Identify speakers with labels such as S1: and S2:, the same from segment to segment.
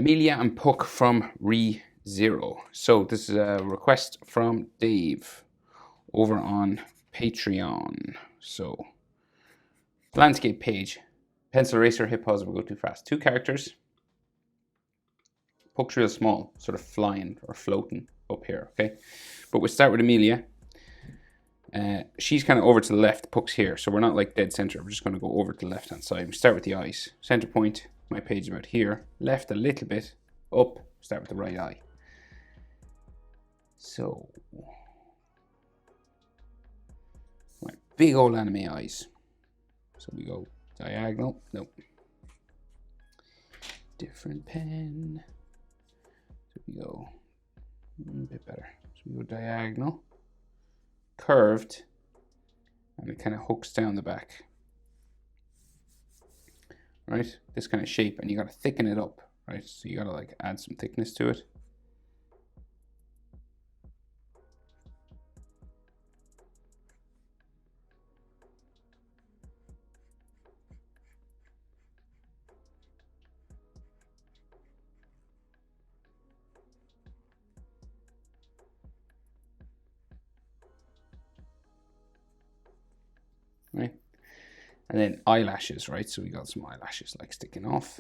S1: Emilia and Puck from ReZero. So this is a request from Dave over on Patreon. So landscape page. Pencil eraser, hit pause if we go too fast. 2 characters. Puck's real small, sort of flying or floating up here, okay? But we'll start with Emilia. She's kind of over to the left, Puck's here, so we're not like dead center. We're just going to go over to the left-hand side. We start with the eyes. Center point, my page about here. Left a little bit, up, start with the right eye. So, right, big old anime eyes. So we go diagonal, nope. Different pen. So we go a bit better. So we go diagonal, curved, and it kind of hooks down the back. Right, this kind of shape, and you got to thicken it up, right? So you got to like add some thickness to it. Right, and then eyelashes, right? So we got some eyelashes like sticking off.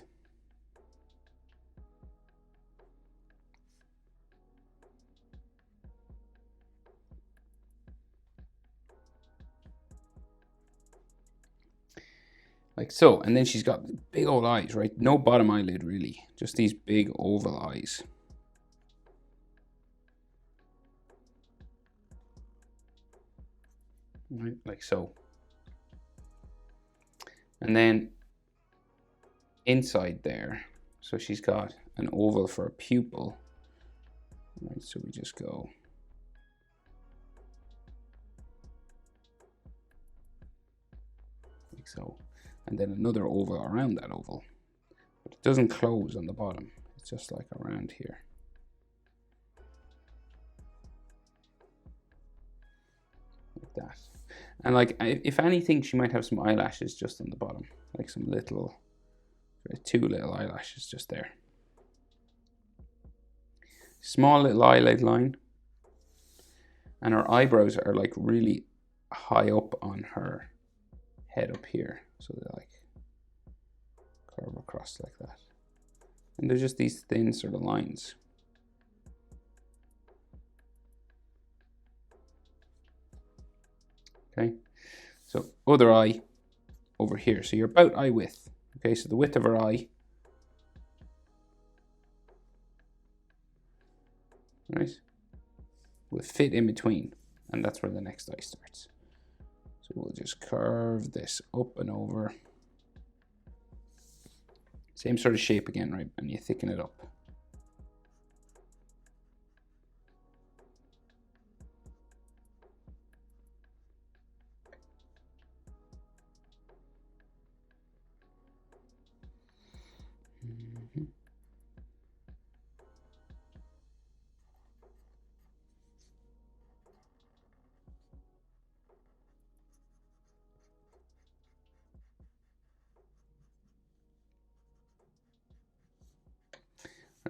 S1: Like so, and then she's got big old eyes, right? No bottom eyelid really, just these big oval eyes. Right, like so. And then inside there, so she's got an oval for a pupil. Right, so we just go like so. And then another oval around that oval. But it doesn't close on the bottom. It's just like around here. Like that. And like, if anything, she might have some eyelashes just on the bottom. Like some little, 2 little eyelashes just there. Small little eyelid line. And her eyebrows are like really high up on her head up here. So they like curve across like that. And they're just these thin sort of lines. Okay, so other eye over here. So you're about eye width. Okay, so the width of her eye. Right, will fit in between, and that's where the next eye starts. So we'll just curve this up and over. Same sort of shape again, right? And you thicken it up.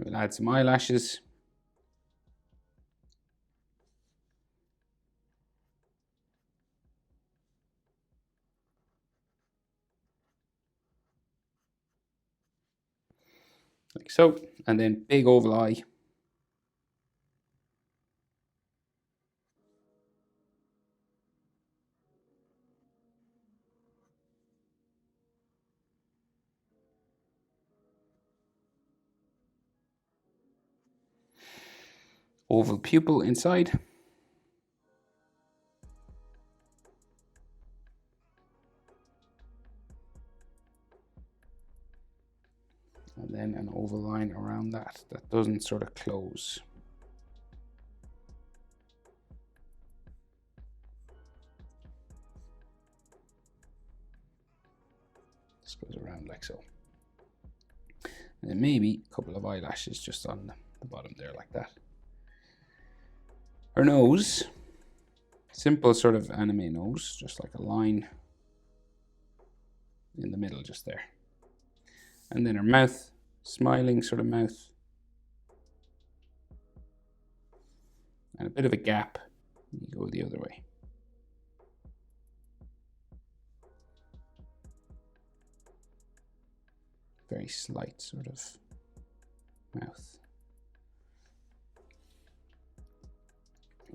S1: We'll add some eyelashes. Like so, and then big oval eye. Oval pupil inside. And then an oval line around that doesn't sort of close. This goes around like so. And then maybe a couple of eyelashes just on the bottom there like that. Her nose, simple sort of anime nose, just like a line in the middle just there. And then her mouth, smiling sort of mouth. And a bit of a gap. You go the other way. Very slight sort of mouth.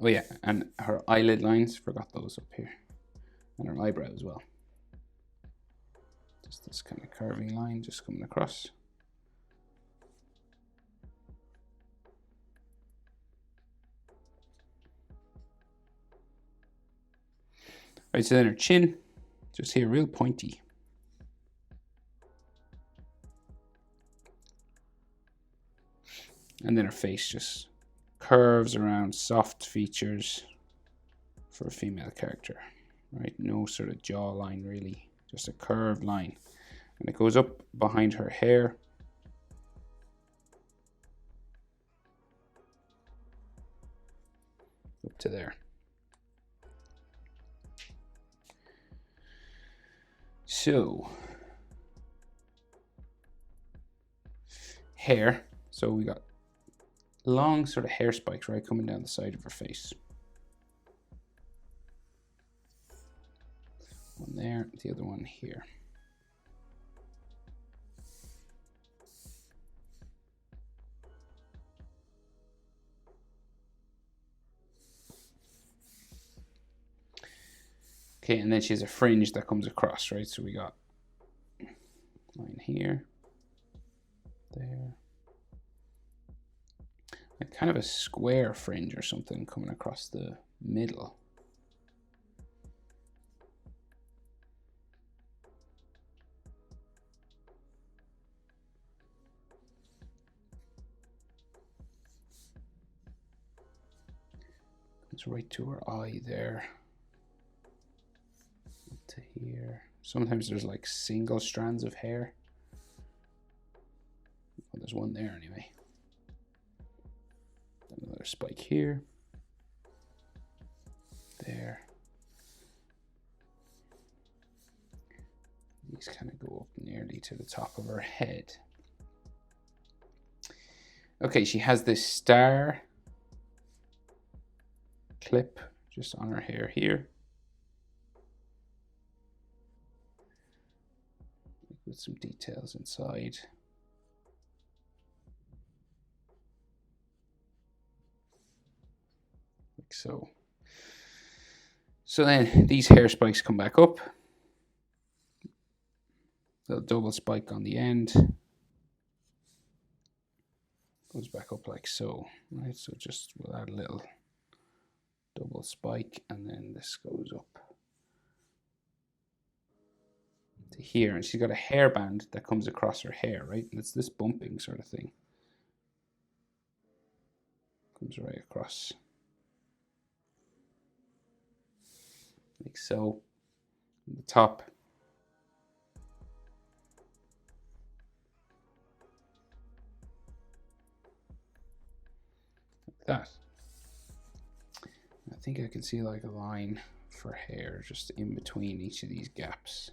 S1: Oh yeah, and her eyelid lines, forgot those up here. And her eyebrow as well. Just this kind of curving line just coming across. Right, so then her chin, just here, real pointy. And then her face just curves around, soft features for a female character, right? No sort of jawline really, just a curved line. And it goes up behind her hair. Up to there. So, hair. So we got long sort of hair spikes, right, coming down the side of her face. One there, the other one here. Okay, and then she has a fringe that comes across, right? So we got line here, there. Like kind of a square fringe or something coming across the middle. Comes right to her eye there. Up to here. Sometimes there's like single strands of hair. Well, there's one there anyway. Another spike here. There. These kind of go up nearly to the top of her head. Okay, she has this star clip just on her hair here. With some details inside. Like so. So then these hair spikes come back up. The double spike on the end. Goes back up like so, right? So just we'll add a little double spike and then this goes up to here. And she's got a hairband that comes across her hair, right? And it's this bumping sort of thing. Comes right across. Like so. On the top. Like that. I think I can see like a line for hair just in between each of these gaps.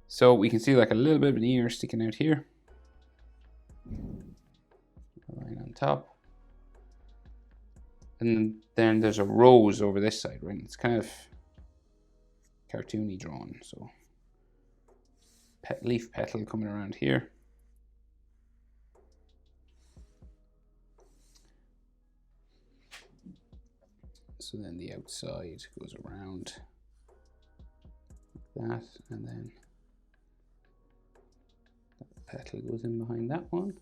S1: So we can see like a little bit of an ear sticking out here. A line on top. And then there's a rose over this side, right? It's kind of cartoony drawn. So leaf petal coming around here. So then the outside goes around like that, and then that petal goes in behind that one.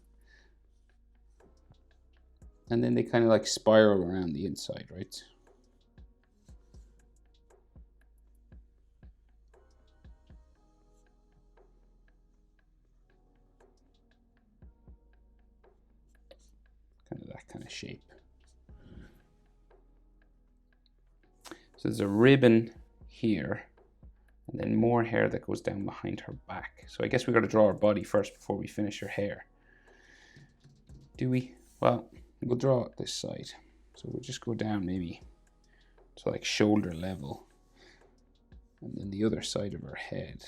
S1: And then they kind of like spiral around the inside, right? Kind of that kind of shape. So there's a ribbon here, and then more hair that goes down behind her back. So I guess we got to draw her body first before we finish her hair. Do we? Well, we'll draw it this side. So we'll just go down maybe to like shoulder level. And then the other side of her head.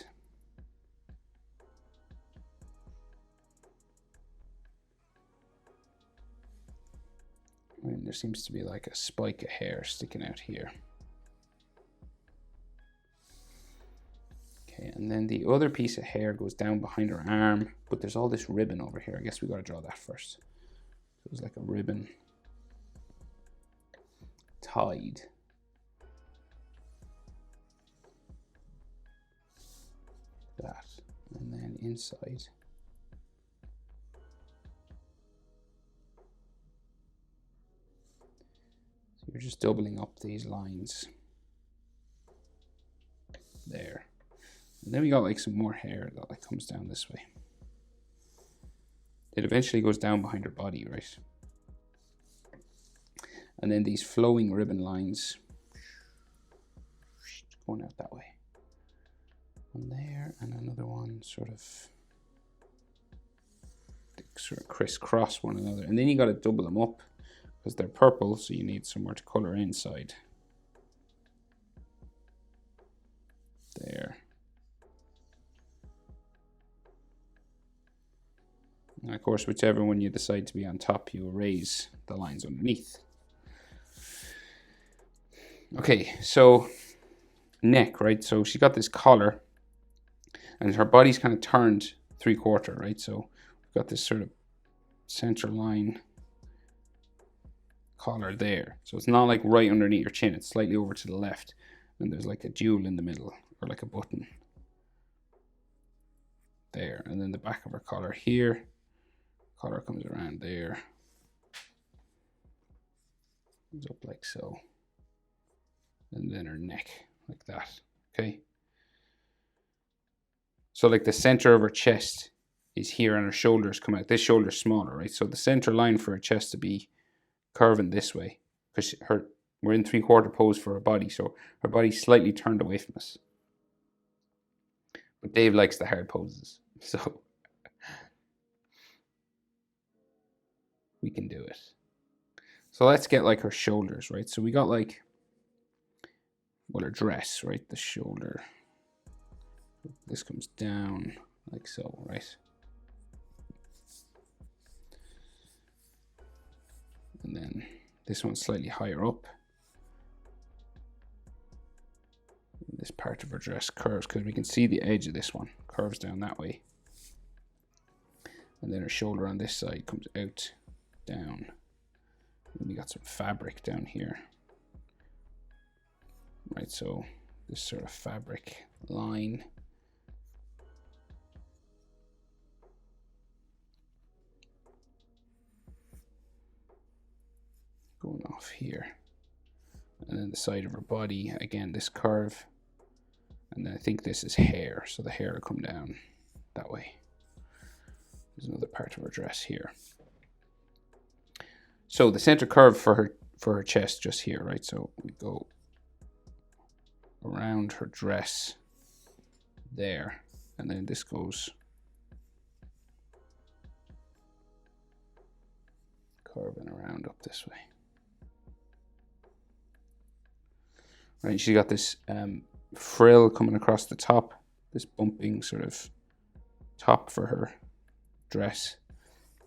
S1: And there seems to be like a spike of hair sticking out here. Okay, and then the other piece of hair goes down behind her arm, but there's all this ribbon over here. I guess we gotta draw that first. So it's like a ribbon tied. That, and then inside. So you're just doubling up these lines. There. And then we got like some more hair that like comes down this way. It eventually goes down behind her body, right? And then these flowing ribbon lines going out that way. One there, and another one sort of crisscross one another. And then you got to double them up because they're purple, so you need somewhere to color inside. There. And of course, whichever one you decide to be on top, you erase the lines underneath. Okay, so neck, right? So she got this collar, and her body's kind of turned 3/4, right? So we've got this sort of center line collar there. So it's not like right underneath your chin, it's slightly over to the left, and there's like a jewel in the middle, or like a button. There, and then the back of her collar here. Collar comes around there. Comes up like so. And then her neck, like that, okay? So like the center of her chest is here and her shoulders come out. This shoulder's smaller, right? So the center line for her chest to be curving this way, because we're in 3/4 pose for her body, so her body's slightly turned away from us. But Dave likes the hard poses, so we can do it. So let's get like her shoulders, right? So we got like, well, her dress, right? The shoulder. This comes down like so, right? And then this one's slightly higher up. This part of her dress curves because we can see the edge of this one curves down that way. And then her shoulder on this side comes out, down. And we got some fabric down here. Right, so this sort of fabric line. Going off here. And then the side of her body, again, this curve. And then I think this is hair, so the hair will come down that way. There's another part of her dress here. So the center curve for her chest just here, right? So we go around her dress there, and then this goes curving around up this way. Right, she got this frill coming across the top, this bumping sort of top for her dress,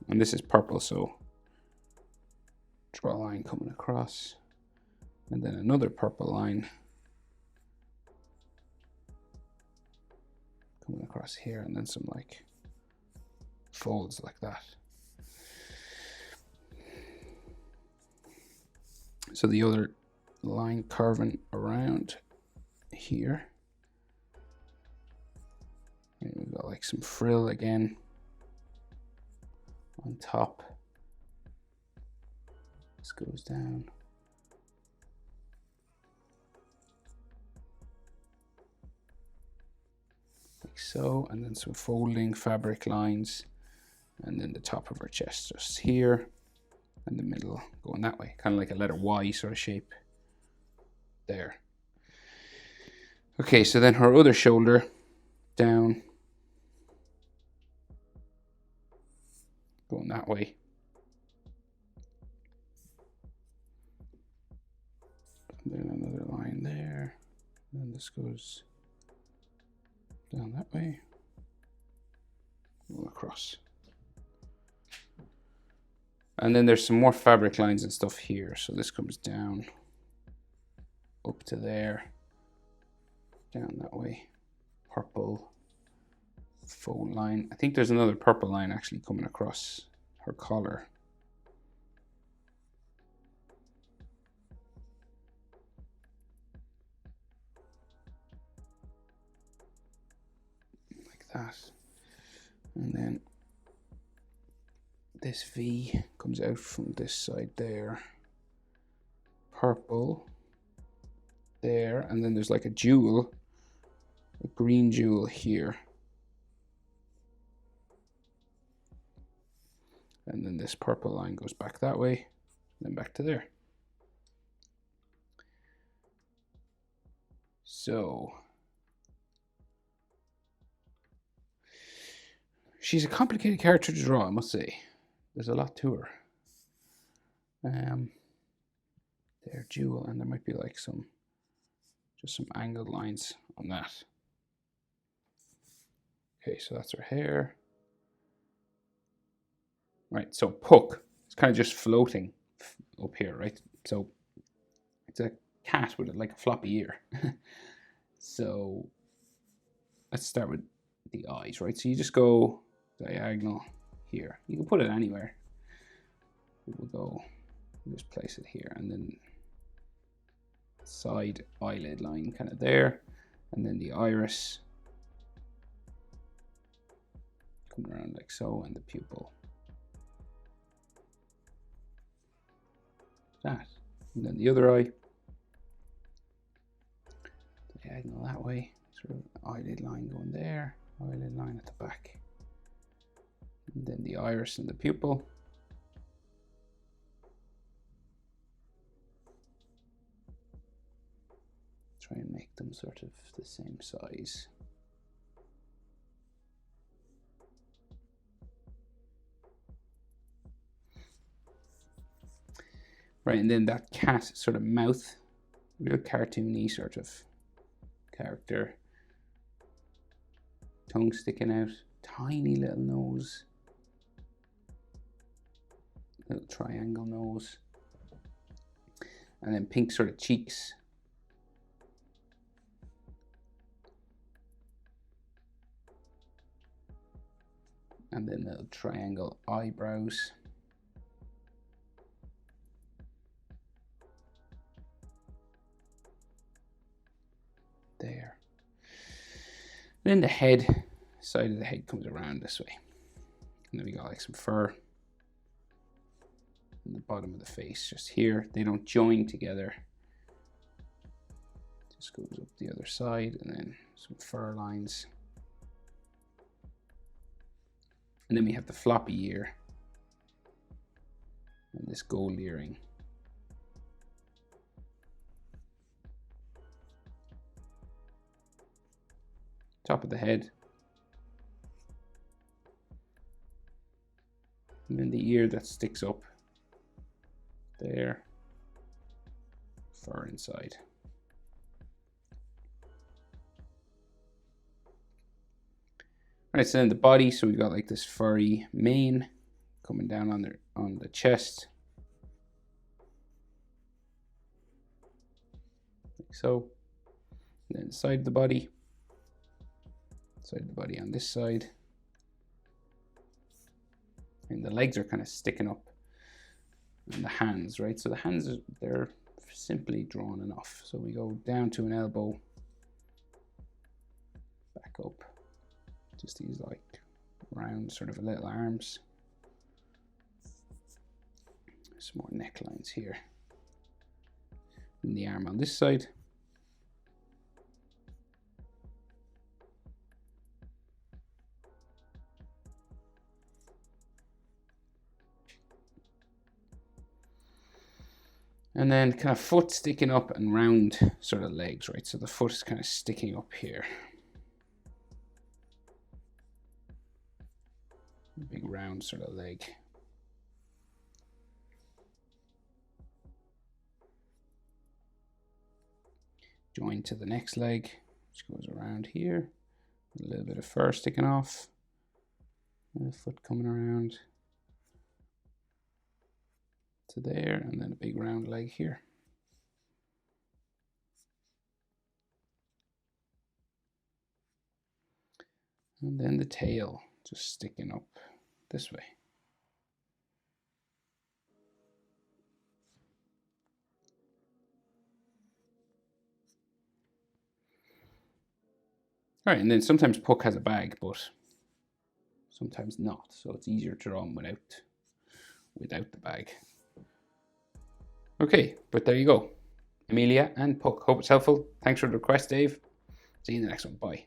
S1: and this is purple, so draw a line coming across, and then another purple line coming across here, and then some like folds like that. So the other line curving around here. And we've got like some frill again on top. This goes down. Like so, and then some folding fabric lines, and then the top of her chest just here, and the middle going that way, kind of like a letter Y sort of shape there. Okay, so then her other shoulder down, going that way. And then another line there, and then this goes Down that way. All across. And then there's some more fabric lines and stuff here. So this comes down up to there, down that way. Purple faux line. I think there's another purple line actually coming across her collar. Like that. And then this V comes out from this side there. Purple there, and then there's like a jewel, a green jewel here. And then this purple line goes back that way, then back to there. So she's a complicated character to draw, I must say. There's a lot to her. There, jewel, and there might be like just some angled lines on that. Okay, so that's her hair. Right, so Puck is kind of just floating up here, right? So it's a cat with like a floppy ear. So let's start with the eyes, right? So you just go diagonal here. You can put it anywhere. We'll go, just place it here, and then side eyelid line kind of there, and then the iris coming around like so, and the pupil. That, and then the other eye, diagonal that way, sort of eyelid line going there, eyelid line at the back, and then the iris and the pupil. Try and make them sort of the same size. Right, and then that cat sort of mouth, real cartoony sort of character. Tongue sticking out, tiny little nose, little triangle nose, and then pink sort of cheeks. And then little triangle eyebrows. There. Then the head, side of the head comes around this way. And then we got like some fur. And the bottom of the face just here. They don't join together. Just goes up the other side, and then some fur lines. And then we have the floppy ear. And this gold earring. Top of the head. And then the ear that sticks up. There. Fur inside. Right, so then the body, so we've got like this furry mane coming down on the chest. Like so. And then the side of the body. Side of the body on this side. And the legs are kind of sticking up. And the hands, right? So the hands, they're simply drawn enough. So we go down to an elbow. Back up. Just these like round sort of little arms. Some more necklines here. And the arm on this side. And then kind of foot sticking up and round sort of legs, right? So the foot is kind of sticking up here. Big round sort of leg. Join to the next leg, which goes around here. A little bit of fur sticking off. And the foot coming around to there, and then a big round leg here. And then the tail just sticking up this way. All right, and then sometimes Puck has a bag, but sometimes not. So it's easier to draw him without the bag. Okay, but there you go. Emilia and Puck. Hope it's helpful. Thanks for the request, Dave. See you in the next one. Bye.